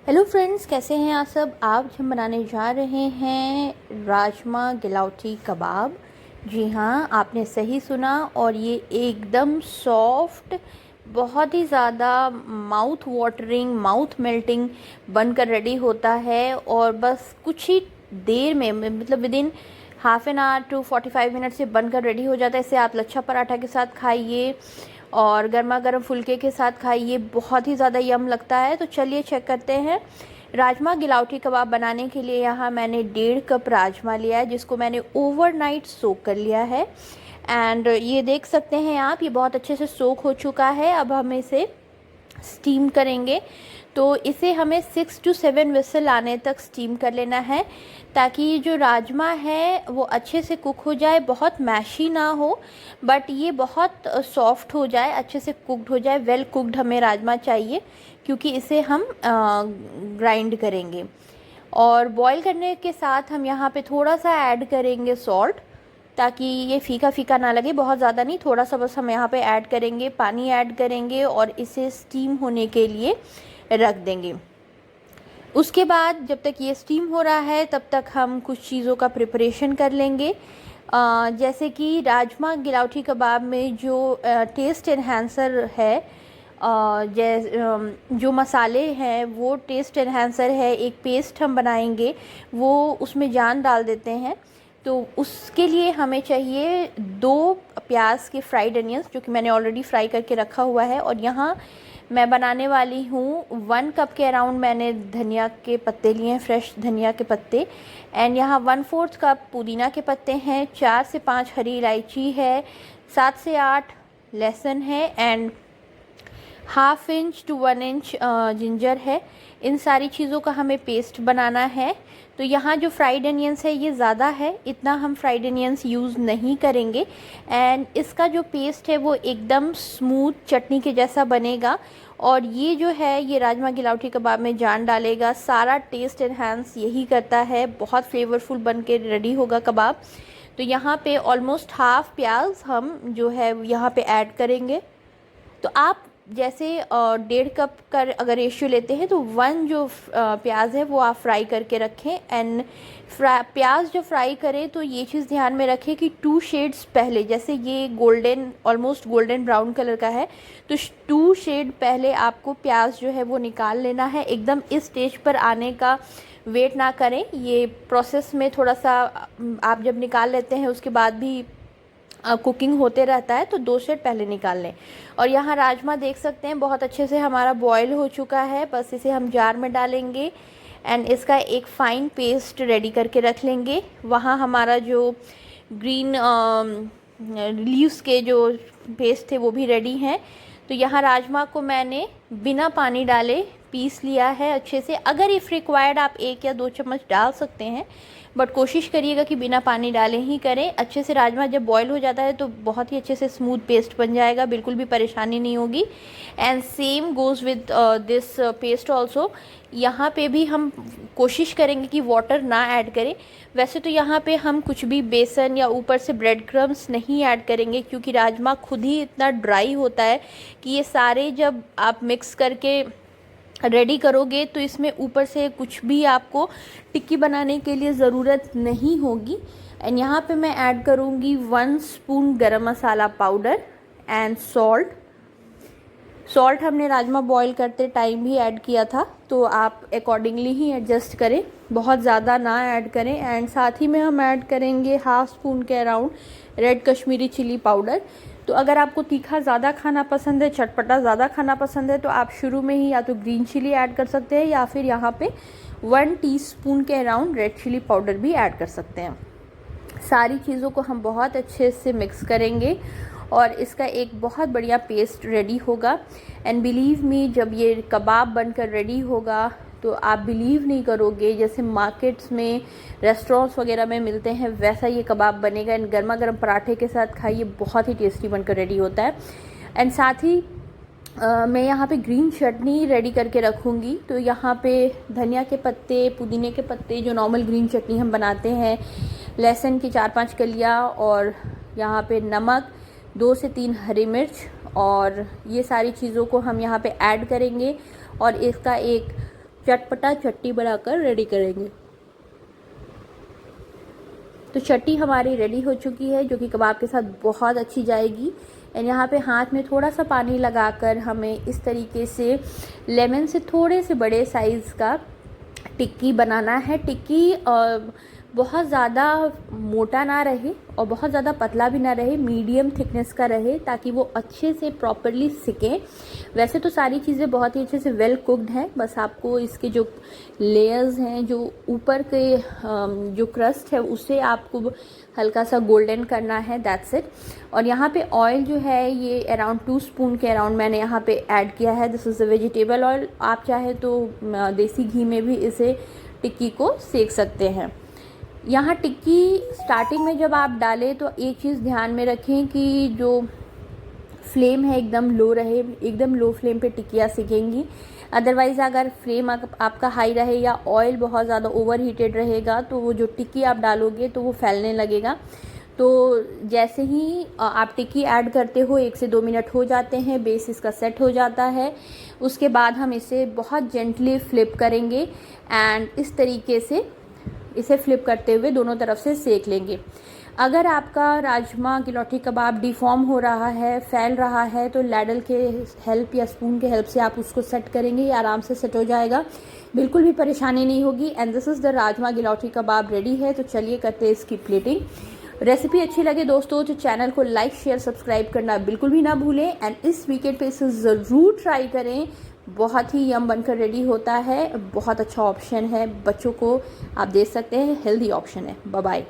Hello friends, कैसे हैं आप सब। आज हम बनाने जा रहे हैं राजमा गिलौटी कबाब। जी हाँ, आपने सही सुना। और ये एकदम सॉफ्ट, बहुत ही ज़्यादा माउथ वाटरिंग, माउथ मेल्टिंग बनकर रेडी होता है। और बस कुछ ही देर में, मतलब within half an hour to 45 minute से बनकर रेडी हो जाता है। इसे आप लच्छा पराठा के साथ खाइए और गर्मा गर्म फुल्के के साथ खाइए, बहुत ही ज़्यादा यम लगता है। तो चलिए चेक करते हैं। राजमा गिलौटी कबाब बनाने के लिए यहाँ मैंने 1.5 कप राजमा लिया है, जिसको मैंने ओवरनाइट सोक कर लिया है। एंड ये देख सकते हैं आप, ये बहुत अच्छे से सोक हो चुका है। अब हम इसे स्टीम करेंगे। तो इसे हमें 6 to 7 विसल आने तक स्टीम कर लेना है, ताकि ये जो राजमा है वो अच्छे से कुक हो जाए। बहुत मैशी ना हो, बट ये बहुत सॉफ्ट हो जाए, अच्छे से कुक्ड हो जाए। वेल कुक्ड हमें राजमा चाहिए, क्योंकि इसे हम ग्राइंड करेंगे। और बॉईल करने के साथ हम यहाँ पे थोड़ा सा ऐड करेंगे सॉल्ट, ताकि ये फीका फीका ना लगे। बहुत ज़्यादा नहीं, थोड़ा सा बस हम यहाँ पे ऐड करेंगे, पानी ऐड करेंगे और इसे स्टीम होने के लिए रख देंगे। उसके बाद जब तक ये स्टीम हो रहा है, तब तक हम कुछ चीज़ों का प्रिपरेशन कर लेंगे। जैसे कि राजमा गिलौटी कबाब में जो टेस्ट एनहांसर है, जो मसाले हैं वो टेस्ट एनहांसर है। एक पेस्ट हम बनाएंगे, वो उसमें जान डाल देते हैं। तो उसके लिए हमें चाहिए 2 प्याज के फ्राइड अनियंस, जो कि मैंने ऑलरेडी फ्राई करके रखा हुआ है। और यहाँ मैं बनाने वाली हूँ 1 कप के अराउंड मैंने धनिया के पत्ते लिए हैं, फ्रेश धनिया के पत्ते। एंड यहाँ 1/4 कप पुदीना के पत्ते हैं, 4 से 5 हरी इलायची है, 7 से 8 लहसुन है, and 1/2 inch to 1 inch ginger है। इन सारी चीज़ों का हमें पेस्ट बनाना है। तो यहाँ जो फ्राइड अनियंस है ये ज़्यादा है, इतना हम फ्राइड अनियंस यूज़ नहीं करेंगे। एंड इसका जो पेस्ट है वो एकदम स्मूथ चटनी के जैसा बनेगा। और ये जो है ये राजमा गिलौटी कबाब में जान डालेगा। सारा टेस्ट एनहांस यही करता है, बहुत फ्लेवरफुल बन के रेडी होगा कबाब। तो यहाँ पे ऑलमोस्ट 1/2 प्याज हम जो है यहाँ पे ऐड करेंगे। तो आप जैसे 1.5 कप का अगर रेशियो लेते हैं, तो 1 जो प्याज है वो आप फ्राई करके रखें। एंड प्याज जो फ्राई करें तो ये चीज़ ध्यान में रखें कि 2 शेड्स पहले, जैसे ये golden, almost golden brown colour का है, तो 2 शेड पहले आपको प्याज जो है वो निकाल लेना है। एकदम इस स्टेज पर आने का वेट ना करें। ये प्रोसेस में थोड़ा सा आप जब निकाल लेते हैं उसके बाद भी कुकिंग होते रहता है, तो 2 शेड पहले निकाल लें। और यहाँ राजमा देख सकते हैं बहुत अच्छे से हमारा बॉयल हो चुका है। बस इसे हम जार में डालेंगे एंड इसका एक फ़ाइन पेस्ट रेडी करके रख लेंगे। वहाँ हमारा जो ग्रीन लीव्स के जो पेस्ट थे वो भी रेडी हैं। तो यहाँ राजमा को मैंने बिना पानी डाले पीस लिया है अच्छे से। अगर इफ़ रिक्वायर्ड आप 1 या 2 चम्मच डाल सकते हैं, बट कोशिश करिएगा कि बिना पानी डाले ही करें। अच्छे से राजमा जब बॉईल हो जाता है तो बहुत ही अच्छे से स्मूथ पेस्ट बन जाएगा, बिल्कुल भी परेशानी नहीं होगी। And same goes with this paste also. यहाँ पे भी हम कोशिश करेंगे कि वाटर ना ऐड करें। वैसे तो यहाँ पे हम कुछ भी बेसन या ऊपर से ब्रेड क्रम्स नहीं ऐड करेंगे, क्योंकि राजमा खुद ही इतना ड्राई होता है कि ये सारे जब आप मिक्स करके रेडी करोगे तो इसमें ऊपर से कुछ भी आपको टिक्की बनाने के लिए ज़रूरत नहीं होगी। एंड यहाँ पे मैं ऐड करूँगी 1 स्पून गरम मसाला पाउडर एंड सॉल्ट हमने राजमा बॉईल करते टाइम भी ऐड किया था, तो आप अकॉर्डिंगली ही एडजस्ट करें, बहुत ज़्यादा ना ऐड करें। एंड साथ ही में हम ऐड करेंगे 1/2 स्पून के around red Kashmiri chilli powder. तो अगर आपको तीखा ज़्यादा खाना पसंद है, चटपटा ज़्यादा खाना पसंद है, तो आप शुरू में ही या तो ग्रीन चिली ऐड कर सकते हैं, या फिर यहाँ पे 1 टीस्पून के अराउंड रेड चिली पाउडर भी ऐड कर सकते हैं। सारी चीज़ों को हम बहुत अच्छे से मिक्स करेंगे और इसका एक बहुत बढ़िया पेस्ट रेडी होगा। एंड बिलीव मी, जब ये कबाब बनकर रेडी होगा तो आप बिलीव नहीं करोगे, जैसे मार्केट्स में, रेस्टोरेंट्स वगैरह में मिलते हैं, वैसा ये कबाब बनेगा। एंड गर्मा गर्म पराठे के साथ खाइए, बहुत ही टेस्टी बनकर रेडी होता है। एंड साथ ही मैं यहाँ पे ग्रीन चटनी रेडी करके रखूँगी। तो यहाँ पे धनिया के पत्ते, पुदीने के पत्ते, जो नॉर्मल ग्रीन चटनी हम बनाते हैं, लहसुन की 4-5 कलियाँ, और यहाँ पे नमक, 2 से 3 हरी मिर्च, और ये सारी चीज़ों को हम यहाँ पे ऐड करेंगे। और इसका एक चटपटा चटनी बनाकर रेडी करेंगे। तो चटनी हमारी रेडी हो चुकी है, जो कि कबाब के साथ बहुत अच्छी जाएगी। एंड यहाँ पे हाथ में थोड़ा सा पानी लगाकर हमें इस तरीके से लेमन से थोड़े से बड़े साइज़ का टिक्की बनाना है। टिक्की बहुत ज़्यादा मोटा ना रहे और बहुत ज़्यादा पतला भी ना रहे, मीडियम थिकनेस का रहे, ताकि वो अच्छे से प्रॉपरली सिके। वैसे तो सारी चीज़ें बहुत ही अच्छे से वेल कुक्ड हैं, बस आपको इसके जो लेयर्स हैं, जो ऊपर के जो क्रस्ट है, उसे आपको हल्का सा गोल्डन करना है, दैट्स इट। और यहाँ पे ऑयल जो है ये अराउंड 2 स्पून के अराउंड मैंने यहाँ पे ऐड किया है। This is the vegetable oil. आप चाहे तो देसी घी में भी इसे टिक्की को सेक सकते हैं। यहाँ टिक्की स्टार्टिंग में जब आप डालें तो एक चीज़ ध्यान में रखें कि जो फ्लेम है एकदम लो रहे, एकदम लो फ्लेम पे टिक्कियाँ सिकेंगी। अदरवाइज़ अगर फ्लेम आपका हाई रहे या ऑयल बहुत ज़्यादा ओवर हीटेड रहेगा तो वो जो टिक्की आप डालोगे तो वो फैलने लगेगा। तो जैसे ही आप टिक्की ऐड करते हो 1 से 2 मिनट हो जाते हैं, बेस इसका सेट हो जाता है। उसके बाद हम इसे बहुत जेंटली फ्लिप करेंगे एंड इस तरीके से इसे फ्लिप करते हुए दोनों तरफ से सेक लेंगे। अगर आपका राजमा गिलौटी कबाब डिफॉर्म हो रहा है, फैल रहा है, तो लैडल के हेल्प या स्पून के हेल्प से आप उसको सेट करेंगे, ये आराम से सेट हो जाएगा, बिल्कुल भी परेशानी नहीं होगी। And this is the rajma galouti kebab ready है। तो चलिए करते हैं इसकी प्लेटिंग। रेसिपी अच्छी लगे दोस्तों तो चैनल को लाइक शेयर सब्सक्राइब करना बिल्कुल भी ना भूलें। एंड इस वीकेंड पे इसे ज़रूर ट्राई करें, बहुत ही यम बनकर रेडी होता है। बहुत अच्छा ऑप्शन है, बच्चों को आप दे सकते हैं, हेल्दी ऑप्शन है। Bye bye.